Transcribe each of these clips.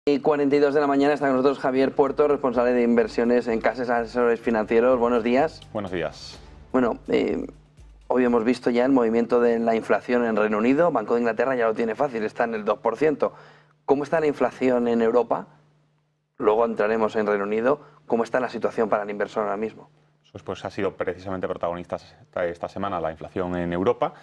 Y 42 de la mañana está con nosotros Javier Puerto, responsable de inversiones en Cases Asesores Financieros. Buenos días. Buenos días. Bueno, hoy hemos visto ya el movimiento de la inflación en Reino Unido. Banco de Inglaterra ya lo tiene fácil, está en el 2%. ¿Cómo está la inflación en Europa? Luego entraremos en Reino Unido. ¿Cómo está la situación para el inversor ahora mismo? Pues ha sido precisamente protagonista esta semana la inflación en Europa.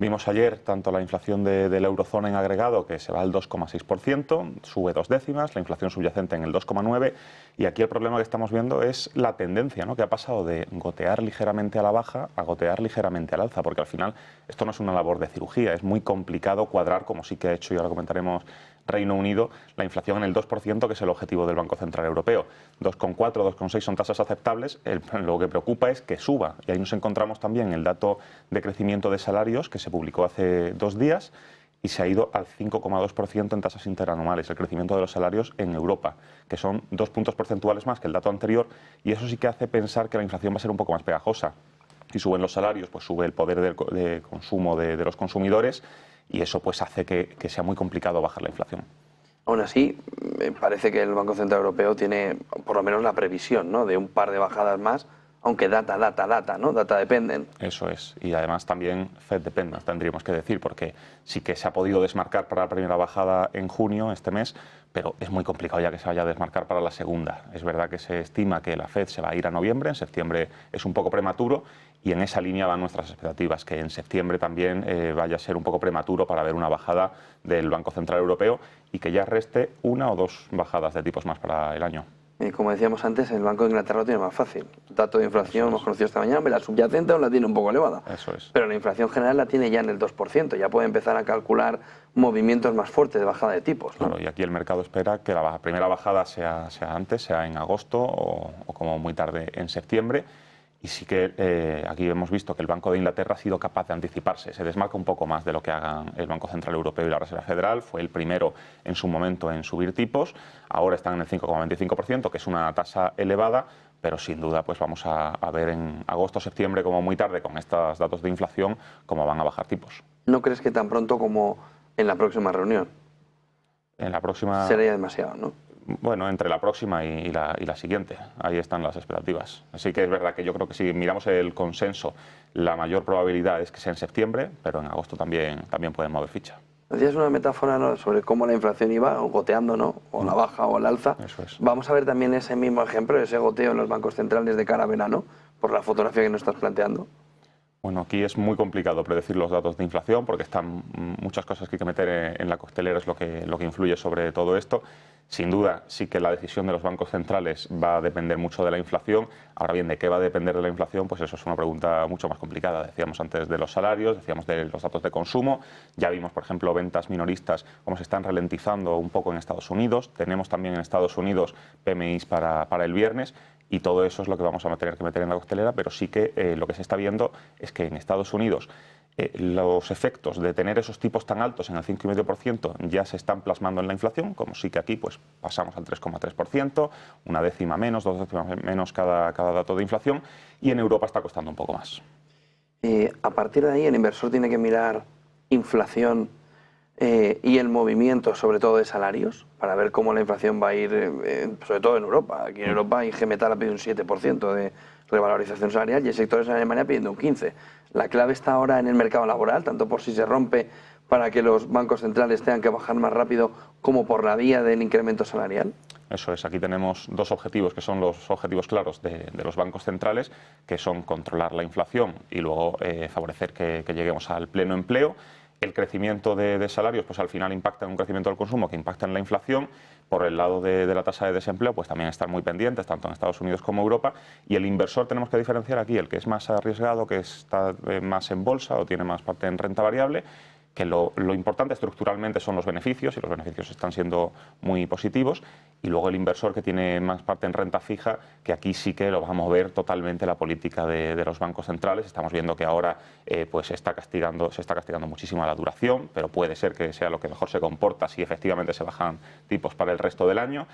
Vimos ayer tanto la inflación de la eurozona en agregado, que se va al 2,6%, sube 2 décimas, la inflación subyacente en el 2,9%, y aquí el problema que estamos viendo es la tendencia, ¿no?, que ha pasado de gotear ligeramente a la baja a gotear ligeramente al alza, porque al final esto no es una labor de cirugía, es muy complicado cuadrar, como sí que ha hecho, y ahora comentaremos, Reino Unido, la inflación en el 2%, que es el objetivo del Banco Central Europeo. 2,4, 2,6 son tasas aceptables, lo que preocupa es que suba, y ahí nos encontramos también el dato de crecimiento de salarios que se publicó hace 2 días y se ha ido al 5,2% en tasas interanuales, el crecimiento de los salarios en Europa, que son 2 puntos porcentuales más que el dato anterior, y eso sí que hace pensar que la inflación va a ser un poco más pegajosa. Si suben los salarios, pues sube el poder de consumo de los consumidores, y eso pues hace que sea muy complicado bajar la inflación. Aún así, me parece que el Banco Central Europeo tiene por lo menos la previsión, ¿no?, de un par de bajadas más, aunque data, ¿no? Data dependen. Eso es, y además también Fed depende, tendríamos que decir, porque sí que se ha podido desmarcar para la primera bajada en junio, este mes, pero es muy complicado ya que se vaya a desmarcar para la segunda. Es verdad que se estima que la Fed se va a ir a noviembre, en septiembre es un poco prematuro, y en esa línea van nuestras expectativas, que en septiembre también vaya a ser un poco prematuro para ver una bajada del Banco Central Europeo y que ya reste 1 o 2 bajadas de tipos más para el año. Como decíamos antes, el Banco de Inglaterra lo tiene más fácil. Dato de inflación hemos conocido esta mañana, la subyacente aún la tiene un poco elevada. Eso es. Pero la inflación general la tiene ya en el 2%, ya puede empezar a calcular movimientos más fuertes de bajada de tipos, ¿no? Claro, y aquí el mercado espera que la primera bajada sea antes, sea en agosto o como muy tarde en septiembre. Y sí que aquí hemos visto que el Banco de Inglaterra ha sido capaz de anticiparse, se desmarca un poco más de lo que hagan el Banco Central Europeo y la Reserva Federal, fue el primero en su momento en subir tipos, ahora están en el 5,25%, que es una tasa elevada, pero sin duda pues vamos a ver en agosto o septiembre, como muy tarde, con estos datos de inflación, cómo van a bajar tipos. ¿No crees que tan pronto como en la próxima reunión? En la próxima... Sería demasiado, ¿no? Bueno, entre la próxima y la siguiente, ahí están las expectativas. Así que es verdad que yo creo que si miramos el consenso, la mayor probabilidad es que sea en septiembre, pero en agosto también pueden mover ficha. Hacías una metáfora, ¿no?, sobre cómo la inflación iba goteando, ¿no?, o la baja o la alza. Eso es. Vamos a ver también ese mismo ejemplo, ese goteo en los bancos centrales de cara a verano, por la fotografía que nos estás planteando. Bueno, aquí es muy complicado predecir los datos de inflación porque están muchas cosas que hay que meter en la costelera, es lo que influye sobre todo esto. Sin duda, sí que la decisión de los bancos centrales va a depender mucho de la inflación. Ahora bien, ¿de qué va a depender de la inflación? Pues eso es una pregunta mucho más complicada. Decíamos antes de los salarios, decíamos de los datos de consumo. Ya vimos, por ejemplo, ventas minoristas, cómo se están ralentizando un poco en Estados Unidos. Tenemos también en Estados Unidos PMIs para el viernes. Y todo eso es lo que vamos a tener que meter en la costelera, pero sí que lo que se está viendo es que en Estados Unidos los efectos de tener esos tipos tan altos en el 5,5% ya se están plasmando en la inflación, como sí que aquí pues pasamos al 3,3%, 1 décima menos, 2 décimas menos cada dato de inflación, y en Europa está costando un poco más. A partir de ahí el inversor tiene que mirar inflación y el movimiento sobre todo de salarios para ver cómo la inflación va a ir, sobre todo en Europa. Aquí en Europa IG Metall ha pedido un 7% de revalorización salarial y el sector en Alemania pidiendo un 15%. La clave está ahora en el mercado laboral, tanto por si se rompe para que los bancos centrales tengan que bajar más rápido como por la vía del incremento salarial. Eso es, aquí tenemos 2 objetivos que son los objetivos claros de los bancos centrales, que son controlar la inflación y luego favorecer que lleguemos al pleno empleo. El crecimiento de salarios pues al final impacta en un crecimiento del consumo que impacta en la inflación. Por el lado de la tasa de desempleo pues también están muy pendientes, tanto en Estados Unidos como Europa, y el inversor tenemos que diferenciar aquí el que es más arriesgado, que está más en bolsa o tiene más parte en renta variable, que lo importante estructuralmente son los beneficios, y los beneficios están siendo muy positivos, y luego el inversor que tiene más parte en renta fija, que aquí sí que lo va a mover totalmente la política de los bancos centrales. Estamos viendo que ahora pues se está castigando muchísimo la duración, pero puede ser que sea lo que mejor se comporta si efectivamente se bajan tipos para el resto del año.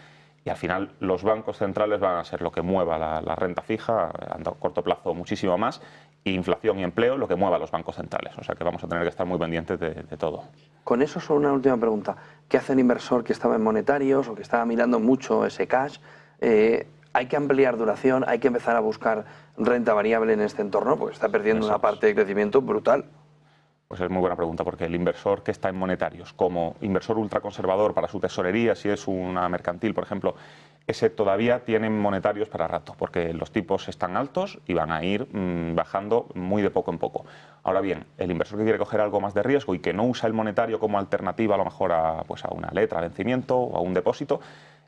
y al final los bancos centrales van a ser lo que mueva la renta fija, a corto plazo muchísimo más, y inflación y empleo lo que mueva a los bancos centrales. O sea que vamos a tener que estar muy pendientes de todo. Con eso, solo una última pregunta. ¿Qué hace el inversor que estaba en monetarios o que estaba mirando mucho ese cash? ¿Hay que ampliar duración? ¿Hay que empezar a buscar renta variable en este entorno? Porque está perdiendo una parte de crecimiento brutal. Pues es muy buena pregunta, porque el inversor que está en monetarios, como inversor ultraconservador para su tesorería, si es una mercantil, por ejemplo, ese todavía tiene monetarios para rato, porque los tipos están altos y van a ir bajando muy de poco en poco. Ahora bien, el inversor que quiere coger algo más de riesgo y que no usa el monetario como alternativa a lo mejor a una letra de vencimiento o a un depósito,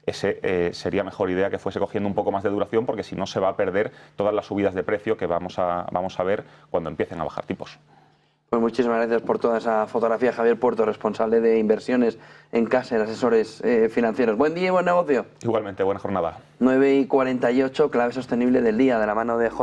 ese sería mejor idea que fuese cogiendo un poco más de duración, porque si no se va a perder todas las subidas de precio que vamos a ver cuando empiecen a bajar tipos. Pues muchísimas gracias por toda esa fotografía, Javier Puerto, responsable de inversiones en Caser, asesores financieros. Buen día y buen negocio. Igualmente, buena jornada. 9:48, clave sostenible del día, de la mano de J.